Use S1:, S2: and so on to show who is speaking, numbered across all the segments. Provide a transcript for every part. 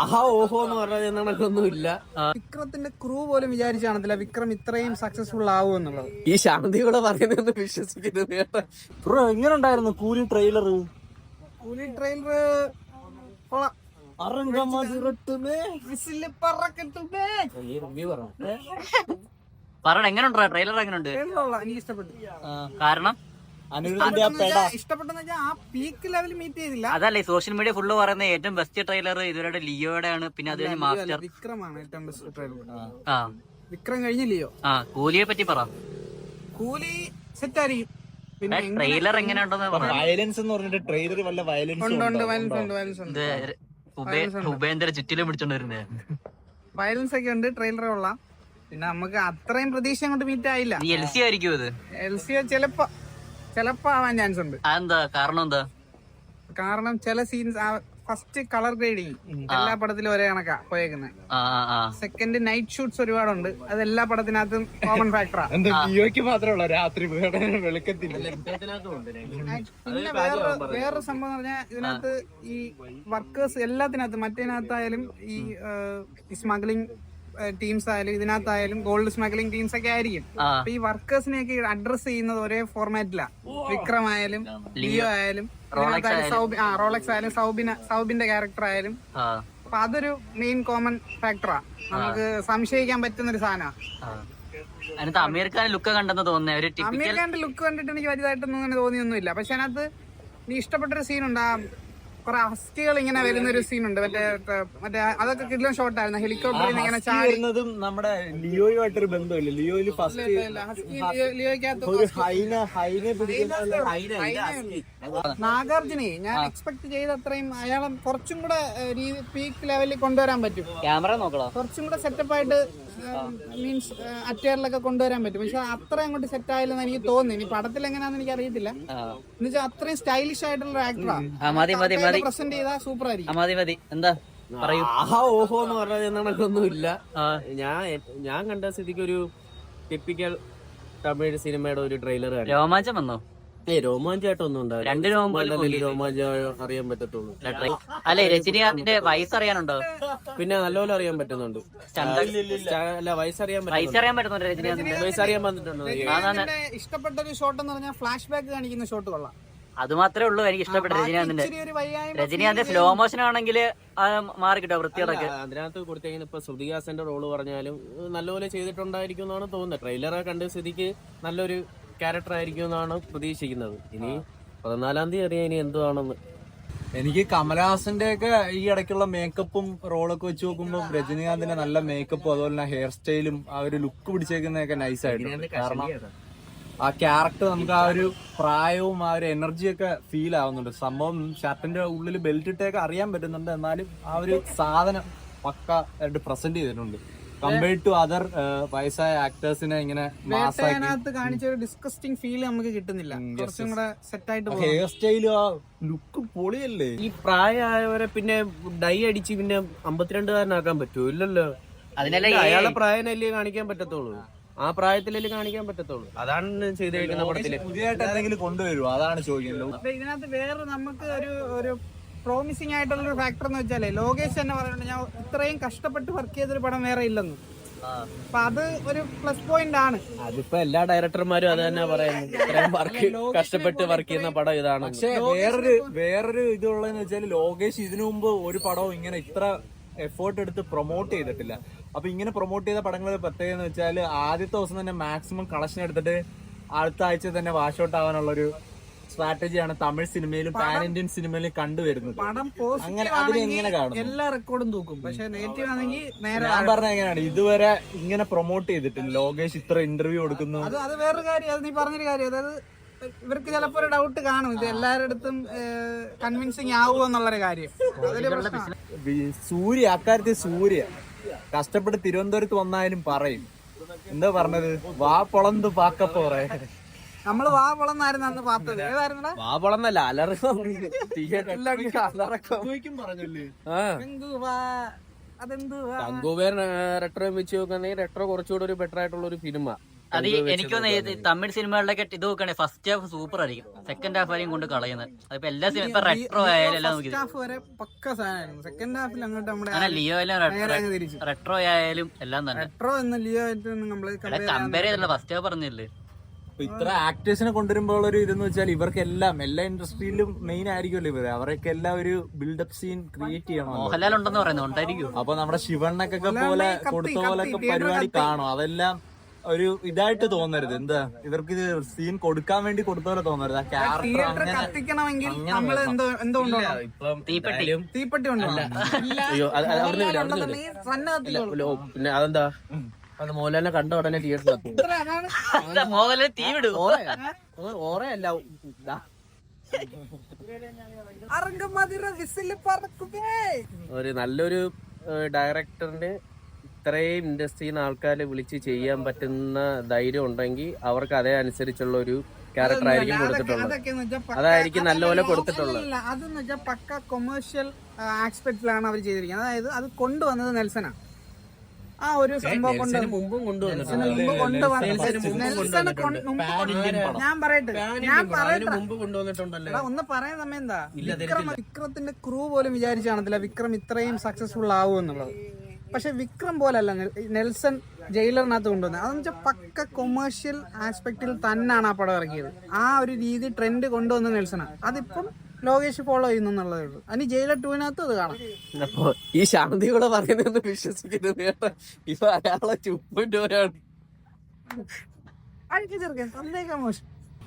S1: ആഹാ ഓഹോ എന്ന് പറഞ്ഞാൽ കണക്കൊന്നുമില്ല.
S2: വിക്രത്തിന്റെ ക്രൂ പോലും വിചാരിച്ചു കാണത്തില്ല വിക്രം ഇത്രയും സക്സസ്ഫുൾ ആവും എന്നുള്ളത്.
S1: ഈ ശാന്തി കൂടെ പറയുന്നത് വിശ്വസിക്കുന്നത് കേട്ടോ.
S3: ബ്രോ എങ്ങനെ ഉണ്ടായിരുന്നു കൂലി ട്രെയിലർ?
S2: കൂലി ട്രെയിലർ
S4: പറയണം എങ്ങനെയുണ്ടോ ട്രെയിലർ? എങ്ങനെയുണ്ട്?
S2: എനിക്ക് ഇഷ്ടപ്പെട്ടു.
S4: കാരണം
S2: ഇഷ്ടപ്പെട്ടെന്ന് വെച്ചാൽ ആ പീക്ക് ലെവൽ മീറ്റ് ചെയ്തില്ല.
S4: അതല്ലേ സോഷ്യൽ മീഡിയ ഫുള്ള് പറയുന്ന ഏറ്റവും ബെസ്റ്റ് ട്രെയിലർ ഇതുവരെ ലിയോയുടെ ആണ്. പിന്നെ അത് കഴിഞ്ഞ് മാസ്റ്റർ
S2: വിക്രമാണ് ഏറ്റവും ബെസ്റ്റ് ട്രെയിലർ.
S4: ആ
S2: വിക്രം കഴിഞ്ഞ് ലിയോ.
S4: കൂലിയെ പറ്റി പറ.
S2: കൂലി സെറ്റ് ആയിരിക്കും.
S4: പിന്നെ ട്രെയിലർ എങ്ങനെയുണ്ടെന്ന്
S3: വയലൻസ് എന്ന് പറഞ്ഞിട്ട് ട്രെയിലർ വല്ല
S2: വയലൻസ് ഉണ്ട്.
S4: ഉപേന്ദ്ര ചുറ്റിലും പിടിച്ചോണ്ട് വരുന്നേ
S2: വയലൻസ് ഒക്കെ ഉണ്ട്. ട്രെയിലർ കൊള്ളാം. പിന്നെ നമുക്ക് അത്രയും പ്രതീക്ഷ കൊണ്ട് മീറ്റ് ആയില്ല.
S4: LC ആയിരിക്കും ഇത്.
S2: LC ചിലപ്പോ ആവാൻ ചാൻസ് ഉണ്ട്.
S4: അതെന്താ കാരണം? എന്താ
S2: കാരണം ചില സീൻസ് ഫസ്റ്റ് കളർ ഗ്രേഡിങ് എല്ലാ പടത്തിലും ഒരേ കണക്കാ പോയേക്കുന്നത്. സെക്കൻഡ് നൈറ്റ് ഷൂട്ട്സ് ഒരുപാടുണ്ട്. അത് എല്ലാ പടത്തിനകത്തും കോമൺ ഫാക്ടറാ.
S3: ലിയോയ്ക്ക് മാത്രമല്ല രാത്രി വെളുക്കത്തില്ല.
S2: പിന്നെ വേറൊരു സംഭവം എന്ന് പറഞ്ഞാൽ ഇതിനകത്ത് ഈ വർക്കേഴ്സ് എല്ലാത്തിനകത്തും മറ്റേനകത്തായാലും ഈ സ്മഗ്ലിംഗ് ടീംസ് ആയാലും ഇതിനകത്തായാലും ഗോൾഡ് സ്മഗ്ലിംഗ് ടീംസ് ഒക്കെ ആയിരിക്കും. അപ്പൊ ഈ വർക്കേഴ്സിനെയൊക്കെ അഡ്രസ് ചെയ്യുന്നത് ഒരേ ഫോർമാറ്റിലാ. വിക്രം ആയാലും ലിയോ ആയാലും റോളക്സ് ആയാലും സൗബിന്റെ ക്യാരക്ടർ ആയാലും. അപ്പൊ അതൊരു മെയിൻ കോമൺ ഫാക്ടറാ. നമുക്ക് സംശയിക്കാൻ പറ്റുന്ന ഒരു സാധനമാണ്.
S4: അമീർഖാൻ ലുക്ക് കണ്ടെന്ന് തോന്നുന്നത്.
S2: അമീർഖാന്റെ ലുക്ക് കണ്ടിട്ട് എനിക്ക് വലുതായിട്ടൊന്നും അങ്ങനെ തോന്നിയൊന്നുമില്ല. പക്ഷെ അതിനകത്ത് നീ ഇഷ്ടപ്പെട്ടൊരു സീനുണ്ട്. കുറെ അസ്ഥികൾ ഇങ്ങനെ വരുന്ന ഒരു സീനുണ്ട്. മറ്റേ അതൊക്കെ കിഡ്ലൻ ഷോട്ട് ആയിരുന്നു. ഹെലികോപ്റ്ററിൽ ഇങ്ങനെ
S3: ചാടുന്നതും നമ്മുടെ ലിയോയുമായിട്ടൊരു ബന്ധമില്ല. ലിയോയില്
S2: നാഗാർജുനെ ഞാൻ എക്സ്പെക്ട് ചെയ്ത അത്രയും അയാളെ കുറച്ചും കൂടെ പീക്ക് ലെവലിൽ കൊണ്ടുവരാൻ പറ്റും.
S4: ക്യാമറ നോക്കണം.
S2: കുറച്ചും കൂടെ സെറ്റപ്പ് ആയിട്ട് മീൻസ് അറ്റയറിലൊക്കെ കൊണ്ടുവരാൻ പറ്റും. പക്ഷെ അത്ര അങ്ങോട്ട് സെറ്റ് ആയില്ലെന്ന് എനിക്ക് തോന്നുന്നു. ഇനി പടത്തിൽ എങ്ങനെയാണെന്ന് എനിക്ക് അറിയത്തില്ല. എന്നുവെച്ചാൽ അത്രയും സ്റ്റൈലിഷ് ആയിട്ടുള്ള ആക്ടറാണ്. പ്രസന്റ് ചെയ്താ സൂപ്പർ ആയിരിക്കും.
S4: എന്താ
S1: ആഹാ ഓഹോ എന്ന് പറഞ്ഞാൽ കണക്കൊന്നുമില്ല. ഞാൻ കണ്ട സ്ഥിതിക്ക് ഒരു ടിപ്പിക്കൽ തമിഴ് സിനിമയുടെ ഒരു ട്രെയിലർ.
S4: രോമാഞ്ചം വന്നോ?
S1: രോമാഞ്ചായിട്ടൊന്നും ഉണ്ടാവില്ല. രോമാഞ്ചം അറിയാൻ പറ്റത്തുള്ളൂ.
S4: അല്ലെ രജനികാന്തിന്റെ വയസ്സ് അറിയാനുണ്ടോ?
S1: പിന്നെ നല്ലപോലെ അറിയാൻ പറ്റുന്നുണ്ട്. അല്ല വയസ്സറിയാൻ
S4: പറ്റുന്നുണ്ട്. രജനികാന്തിന്റെ
S1: വയസ്സറിയാൻ പറ്റുന്നുണ്ട്.
S2: ഇഷ്ടപ്പെട്ട ഒരു ഷോട്ട് എന്ന് പറഞ്ഞാൽ ഫ്ലാഷ് ബാക്ക് കാണിക്കുന്ന ഷോട്ട് കൊള്ളാം.
S4: അത് മാത്രമേ ഉള്ളൂ എനിക്ക് ഇഷ്ടപ്പെട്ട രജനികാന്തിന്റെ സ്ലോ മോഷൻ ആണെങ്കിൽ മാറി കിട്ടോ വൃത്തിയോടൊക്കെ.
S1: അതിനകത്ത് കൊടുത്തേക്കുന്ന ഇപ്പൊ ശ്രുതിഹാസന്റെ റോള് പറഞ്ഞാലും നല്ലപോലെ ചെയ്തിട്ടുണ്ടായിരിക്കും എന്നാണ് തോന്നുന്നത്. ട്രെയിലറെ കണ്ട സ്ഥിതിക്ക് നല്ലൊരു ക്യാരക്ടർ ആയിരിക്കും എന്നാണ് പ്രതീക്ഷിക്കുന്നത്. ഇനി 14-ാം തീയതി അറിയാം ഇനി എന്തുവാണെന്ന്.
S3: എനിക്ക് കമലഹാസന്റെ ഒക്കെ ഈ ഇടയ്ക്കുള്ള മേക്കപ്പും റോളൊക്കെ വെച്ച് നോക്കുമ്പോൾ രജനീകാന്തിന്റെ നല്ല മേക്കപ്പും അതുപോലെ തന്നെ ഹെയർ സ്റ്റൈലും ആ ഒരു ലുക്ക് പിടിച്ചേക്കുന്നതൊക്കെ നൈസായിട്ടുണ്ട്. കാരണം ആ ക്യാരക്ടർ നമുക്ക് ആ ഒരു പ്രായവും ആ ഒരു എനർജിയൊക്കെ ഫീൽ ആവുന്നുണ്ട്. സംഭവം ഷർട്ടിന്റെ ഉള്ളിൽ ബെൽറ്റ് ഇട്ടൊക്കെ അറിയാൻ പറ്റുന്നുണ്ട്. എന്നാലും ആ ഒരു സാധനം പക്ക ആയിട്ട് പ്രസന്റ് ചെയ്തിട്ടുണ്ട്. കമ്പയർഡ് ടു അതർ വയസ്സായ ആക്ടേഴ്സിനെ ഇങ്ങനെ
S2: കാണിച്ച ഒരു ഡിസ്കസ്റ്റിംഗ് ഫീൽ നമുക്ക് കിട്ടുന്നില്ല. കുറച്ചും കൂടെ സെറ്റ് ആയിട്ട്
S3: ഹെയർ സ്റ്റൈലും ആ ലുക്ക് പൊളിയല്ലേ.
S1: ഈ പ്രായമായവരെ പിന്നെ ഡൈ അടിച്ച് പിന്നെ 52-കാരനാക്കാൻ പറ്റുമോ? ഇല്ലല്ലോ. അയാളെ പ്രായമല്ലേ കാണിക്കാൻ പറ്റത്തുള്ളൂ. ആ പ്രായത്തിലല്ലേ കാണിക്കാൻ പറ്റത്തുള്ളൂ. അതാണ് ചെയ്തേക്കുന്ന പടത്തില്.
S3: പുതിയതായിട്ട് എന്തെങ്കിലും കൊണ്ടുവരുമോ അതാണ് ചോദിക്കുന്നത്.
S2: അപ്പൊ ഇതിനകത്ത് വേറെ നമുക്ക് ഒരു പ്രോമിസിംഗ് ആയിട്ടുള്ള ഒരു ഫാക്ടർ എന്ന് വെച്ചാലേ ലോകേഷ് തന്നെ പറയുന്നുണ്ട് ഞാൻ ഇത്രയും കഷ്ടപ്പെട്ട് വർക്ക് ചെയ്തൊരു പടം വേറെ ഇല്ലെന്ന്. അപ്പൊ അത് ഒരു പ്ലസ് പോയിന്റ് ആണ്.
S1: അതിപ്പോ എല്ലാ ഡയറക്ടർമാരും അത് തന്നെ പറയുന്നത്. ഇത്രയും കഷ്ടപ്പെട്ട് വർക്ക് ചെയ്യുന്ന പടം ഇതാണ്.
S3: പക്ഷെ വേറൊരു ഇതുള്ളതെന്ന് വെച്ചാൽ ലോകേഷ് ഇതിനു മുമ്പ് ഒരു പടവും ഇങ്ങനെ ഇത്ര എഫേർട്ട് എടുത്ത് പ്രൊമോട്ട് ചെയ്തിട്ടില്ല. അപ്പൊ ഇങ്ങനെ പ്രൊമോട്ട് ചെയ്ത പടങ്ങളുടെ പ്രത്യേകത എന്ന് വെച്ചാൽ ആദ്യത്തെ ദിവസം തന്നെ മാക്സിമം കളക്ഷൻ എടുത്തിട്ട് അടുത്ത ആഴ്ച തന്നെ വാഷ് ഔട്ട് ആവാനുള്ളൊരു സ്ട്രാറ്റജിയാണ് തമിഴ് സിനിമയിലും പാൻ ഇന്ത്യൻ സിനിമയിലും കണ്ടുവരുന്നത്. അങ്ങനെ അതിനെങ്ങനെ കാണും?
S2: എല്ലാ റെക്കോർഡും തൂക്കും. പക്ഷെ നെഗറ്റീവ് ആണെങ്കിൽ
S3: ഞാൻ പറഞ്ഞ എങ്ങനെയാണ് ഇതുവരെ ഇങ്ങനെ പ്രൊമോട്ട് ചെയ്തിട്ടില്ല. ലോകേഷ് ഇത്ര ഇന്റർവ്യൂ കൊടുക്കുന്നു.
S2: അത് വേറൊരു കാര്യം. അത് നീ പറഞ്ഞൊരു കാര്യം. അതായത് ഇവർക്ക് ചിലപ്പോ ഒരു ഡൗട്ട് കാണും ഇത് എല്ലാവരുടെ അടുത്തും കൺവിൻസിങ് ആവുമോ എന്നുള്ളൊരു കാര്യം.
S3: സൂര്യ അക്കാര്യത്തിൽ സൂര്യ കഷ്ടപ്പെട്ട് തിരുവനന്തപുരത്ത് വന്നാലും പറയും. എന്താ പറഞ്ഞത്? വാ പൊളന്ത് പാക്കപ്പോറേ.
S2: നമ്മള് വാ പൊളന്നായിരുന്നു അന്ന് പാത്തത്. ഏതായിരുന്നടാ?
S1: വാ പൊളന്നല്ല അലർക്കും
S3: പറഞ്ഞല്ലേ.
S1: ഗംഗൂബേർ റെട്രോ വെച്ച് നോക്കുകയാണെങ്കിൽ റെട്രോ കുറച്ചുകൂടെ ഒരു ബെറ്റർ ആയിട്ടുള്ള ഒരു ഫിലിമാണ്.
S4: അത് എനിക്കൊന്ന് തമിഴ് സിനിമകളിലൊക്കെ ഇത് നോക്കണേ ഫസ്റ്റ് ഹാഫ് സൂപ്പർ ആയിരിക്കും, സെക്കൻഡ് ഹാഫ് ആയിരിക്കും കൊണ്ട് കളയുന്നത്. അതിപ്പോ എല്ലാ സിനിമ ഇപ്പൊ റെട്രോ ആയാലും എല്ലാം നോക്കി
S2: പക്ക സാധനമായിരുന്നു. സെക്കൻഡ് ഹാഫിൽ അങ്ങോട്ട് നമ്മുടെ
S4: അങ്ങനെ ലിയോ ആയാലും
S2: തിരിച്ചു.
S4: റെട്രോ ആയാലും എല്ലാം തന്നെ
S2: റെട്രോ എന്ന് ലിയോ ആയിട്ട് നമ്മള്
S4: കമ്പയർ ചെയ്തല്ലോ, ഫസ്റ്റ് ഹാഫ് പറഞ്ഞില്ലേ.
S3: ഇത്ര ആക്ടേഴ്സിനെ കൊണ്ടുവരുമ്പോൾ ഒരു ഇതെന്ന് വെച്ചാൽ ഇവർക്കെല്ലാം എല്ലാ ഇൻഡസ്ട്രിയിലും മെയിൻ ആയിരിക്കുമല്ലോ ഇവര്, അവരൊക്കെ എല്ലാം ഒരു ബിൽഡപ്പ് സീൻ ക്രിയേറ്റ് ചെയ്യണം.
S4: മോഹൻലാൽ ഉണ്ടെന്ന് പറയുന്നത് ഉണ്ടായിരിക്കും.
S3: അപ്പൊ നമ്മുടെ ശിവണ്ണക്കൊക്കെ പോലെ കൊടുത്ത പോലൊക്കെ പരിപാടി കാണും. അതെല്ലാം ഒരു ഇതായിട്ട് തോന്നരുത്, എന്താ ഇവർക്ക് ഇത് സീൻ കൊടുക്കാൻ വേണ്ടി കൊടുത്ത പോലെ തോന്നരുത്. ആ ക്യാരക്ടർ
S2: തിയേറ്റർ കത്തിക്കണമെങ്കിൽ നമ്മൾ എന്തുകൊണ്ടോ തീപ്പെട്ടി കൊണ്ടോ
S1: പിന്നെ അതെന്താ, അത് മോഹൻലാലിനെ കണ്ട ഉടനെ തിയേറ്ററിൽ
S4: മോഹൻലാൽ തീ വിടും.
S1: ഓറയല്ല, ഒരു നല്ലൊരു ഡയറക്ടറിന്റെ ഇത്രയും ഇൻഡസ്ട്രിയിൽ നിന്ന് ആൾക്കാരെ വിളിച്ച് ചെയ്യാൻ പറ്റുന്ന ധൈര്യം ഉണ്ടെങ്കിൽ അവർക്ക് അതേ അനുസരിച്ചുള്ള ഒരു ക്യാരക്ടർ ആയിരിക്കും കൊടുത്തിട്ടുള്ളത്. അതായിരിക്കും നല്ലപോലെ കൊടുത്തിട്ടുള്ളത്.
S2: അതെന്ന് വെച്ചാൽ പക്ക കൊമേഴ്ഷ്യൽ ആസ്പെക്ടിലാണ് അവർ ചെയ്തിരിക്കുന്നത്. അതായത് അത് കൊണ്ടുവന്നത് നെൽസനാണ്. ആ ഒരു സംഭവം ഒന്ന് പറയാൻ സമയം എന്താ, വിക്രത്തിന്റെ ക്രൂ പോലും വിചാരിച്ചു കാണത്തില്ല വിക്രം ഇത്രയും സക്സസ്ഫുൾ ആവും എന്നുള്ളത്. പക്ഷെ വിക്രം പോലല്ല നെൽസൺ ജയിലറിനകത്ത് കൊണ്ടുവന്നത്. അതെന്ന് വെച്ചാൽ പക്ക കൊമേഴ്ഷ്യൽ ആസ്പെക്റ്റിൽ തന്നെയാണ് ആ പടം ഇറക്കിയത്. ആ ഒരു രീതി ട്രെൻഡ് കൊണ്ടുവന്ന നെൽസനാണ്. അതിപ്പം ലോകേഷ് ഫോളോ ചെയ്യുന്നുള്ളതേ ഉള്ളൂ. അതിന് ജയിലർ 2-നകത്ത് അത് കാണാം.
S1: അപ്പൊ ഈ ശാന്തി കൂടെ പറയുന്നത് വിശ്വസിക്കുന്നത് ഇപ്പൊ അയാളെ ചുപ്പിട്ടോരാണ്.
S2: അഴിച്ചു ചേർക്കാൻ സന്ദേഹം മോശം.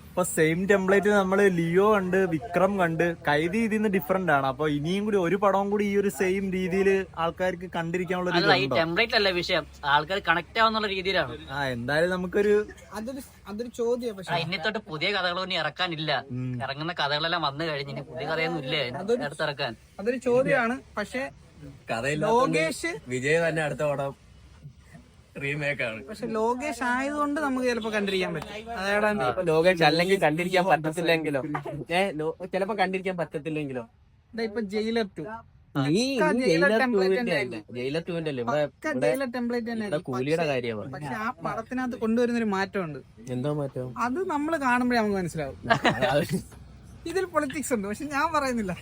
S3: ഇപ്പൊ സെയിം ടെംപ്ലേറ്റ് നമ്മള് ലിയോ കണ്ട്, വിക്രം കണ്ട്, കൈദി ഇതിന്ന് ഡിഫറെന്റ് ആണ്. അപ്പൊ ഇനിയും കൂടി ഒരു പടവും കൂടി ഈ ഒരു സെയിം രീതിയിൽ ആൾക്കാർക്ക് കണ്ടിരിക്കാനുള്ള
S4: ടെംപ്ലേറ്റ് അല്ല വിഷയം, ആൾക്കാർ കണക്ട് ആവുന്നുള്ള രീതിയിലാണ്.
S3: എന്തായാലും നമുക്കൊരു
S2: അതൊരു ചോദ്യം. പക്ഷെ
S4: ഇനി തൊട്ട് പുതിയ കഥകളൊന്നും ഇറക്കാനില്ല. ഇറങ്ങുന്ന കഥകളെല്ലാം വന്നു കഴിഞ്ഞ് ഇനി പുതിയ കഥയൊന്നും ഇല്ലേ അടുത്തിറക്കാൻ.
S2: അതൊരു ചോദ്യമാണ്. പക്ഷെ ലോകേഷ്
S1: വിജയ് തന്നെ അടുത്ത പടം റീമേക്കാണ്.
S2: പക്ഷെ ലോകേഷ് ആയതുകൊണ്ട് നമുക്ക് ചിലപ്പോ കണ്ടിരിക്കാൻ പറ്റും. അതായത്
S1: ലോകേഷ് അല്ലെങ്കിൽ കണ്ടിരിക്കാൻ പറ്റത്തില്ലെങ്കിലോ, ചിലപ്പോ കണ്ടിരിക്കാൻ പറ്റത്തില്ലെങ്കിലോ.
S2: ഇപ്പൊ ജയിലർ 2
S1: ജയിലർ 2-ന്റെ അല്ലേ,
S2: ജയിലർ ടെംപ്ലേറ്റ് തന്നെ
S1: കൂലിയുടെ കാര്യമാണ്.
S2: പക്ഷെ ആ പടത്തിനകത്ത് കൊണ്ടുവരുന്ന ഒരു മാറ്റമുണ്ട്.
S1: എന്തോ മാറ്റം?
S2: അത് നമ്മൾ കാണുമ്പോഴേ നമുക്ക് മനസ്സിലാവും. ഇതിൽ പൊളിറ്റിക്സ് ഉണ്ട്, പക്ഷെ ഞാൻ പറയുന്നില്ല.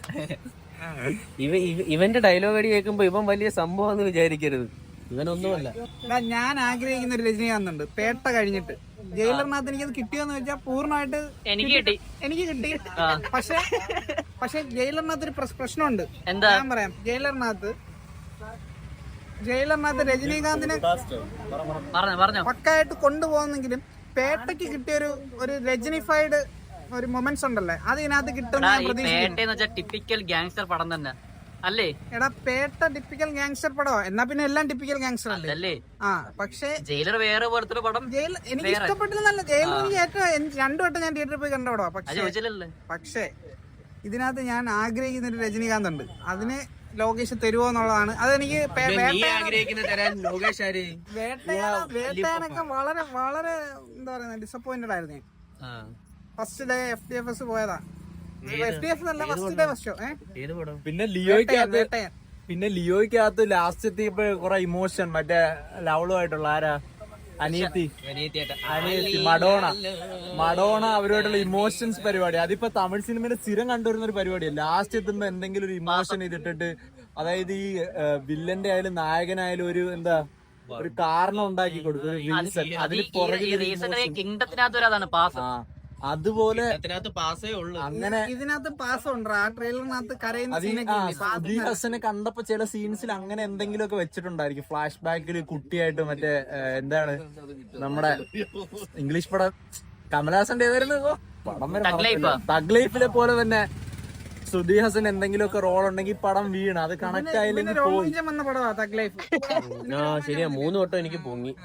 S1: ഇവന്റെ ഡയലോഗ് അടി കേൾക്കുമ്പോ ഇവൻ വലിയ സംഭവം വിചാരിക്കരുത്, ഇവനൊന്നുമല്ല.
S2: ഞാൻ ആഗ്രഹിക്കുന്ന ഒരു രജനീകാന്ത് ഉണ്ട്. പേട്ട കഴിഞ്ഞിട്ട് ജയിലറിനകത്ത് എനിക്കത് കിട്ടിയോന്ന് വെച്ചാൽ പൂർണ്ണമായിട്ട് എനിക്ക് കിട്ടി. പക്ഷെ ജയിലറിനകത്ത് ഒരു പ്രശ്നമുണ്ട്. ഞാൻ പറയാം. ജയിലറിനകത്ത് രജനീകാന്തിനെ പക്കായിട്ട് കൊണ്ടുപോകുന്നെങ്കിലും പേട്ടയ്ക്ക് കിട്ടിയ ഒരു രജനിഫൈഡ് ഒരു മൊമെന്റ്സ് ഉണ്ടല്ലേ, അത് ഇതിനകത്ത് കിട്ടുന്ന
S4: ടിപ്പിക്കൽ ഗാങ്സ്റ്റർ പടം തന്നെ അല്ലേ.
S2: എടാ പേട്ട ടിപ്പിക്കൽ ഗാങ്സ്റ്റർ പടോ, എന്നാ പിന്നെ എല്ലാം ടിപ്പിക്കൽ ഗാങ്സ്റ്റർ അല്ലേ. ആ പക്ഷേ
S4: ജയിലർ വേറെ പോലത്തെ പടം
S2: എനിക്ക് ഇഷ്ടപ്പെട്ടില്ലെന്നല്ല. ജയിലർ എനിക്ക് ഏറ്റവും 2 വട്ടം ഞാൻ തിയേറ്ററിൽ പോയി കണ്ട പടോ. പക്ഷേ ഇതിനകത്ത് ഞാൻ ആഗ്രഹിക്കുന്ന ഒരു രജനീകാന്ത് ഉണ്ട്. അതിന് ലോകേഷ് തരുവോ എന്നുള്ളതാണ്. അതെനിക്ക് വേട്ടയാനൊക്കെ വളരെ വളരെ എന്താ പറയുക ഡിസപ്പോയിന്റഡ് ആയിരുന്നു. ഫസ്റ്റ് ഡേ FTFS പോയതാ.
S3: പിന്നെ ലിയോയ്ക്കകത്ത് ലാസ്റ്റ് എത്തിയപ്പോ കുറെ ഇമോഷൻ, മറ്റേ ലവളുമായിട്ടുള്ള ആരാ അനിയത്തി മഡോണ അവരുമായിട്ടുള്ള ഇമോഷൻസ് പരിപാടി. അതിപ്പോ തമിഴ് സിനിമയിലെ സ്ഥിരം കണ്ടുവരുന്ന ഒരു പരിപാടിയാണ്. ലാസ്റ്റ് എത്തുമ്പോ എന്തെങ്കിലും ഒരു ഇമോഷൻ ഇതിട്ടിട്ട്, അതായത് ഈ വില്ലന്റെ ആയാലും നായകനായാലും ഒരു എന്താ ഒരു കാരണം ഉണ്ടാക്കി കൊടുക്കും, ഒരു റീസൺ. അതിന് പുറകിൽ അതുപോലെ അങ്ങനെ
S2: ഇതിനകത്ത് പാസ്സുണ്ട്. ആ ട്രെയിലറിനകത്ത് കരയുന്ന
S3: ഹസനെ കണ്ടപ്പോ ചില സീൻസിൽ അങ്ങനെ എന്തെങ്കിലുമൊക്കെ വെച്ചിട്ടുണ്ടായിരിക്കും. ഫ്ലാഷ് ബാക്കിൽ കുട്ടിയായിട്ട് മറ്റേ എന്താണ് നമ്മുടെ ഇംഗ്ലീഷ് പടം കമലഹാസന്റെ ഏതായിരുന്നു പടം, തഗ് ലൈഫിലെ പോലെ തന്നെ ശ്രുതി ഹസൻ എന്തെങ്കിലുമൊക്കെ റോൾ ഉണ്ടെങ്കിൽ പടം വീണ് അത് കണക്ട് ആയില്ലെങ്കിൽ പോയി.
S2: ശരിയാ 3 വട്ടം എനിക്ക് പൊങ്ങി.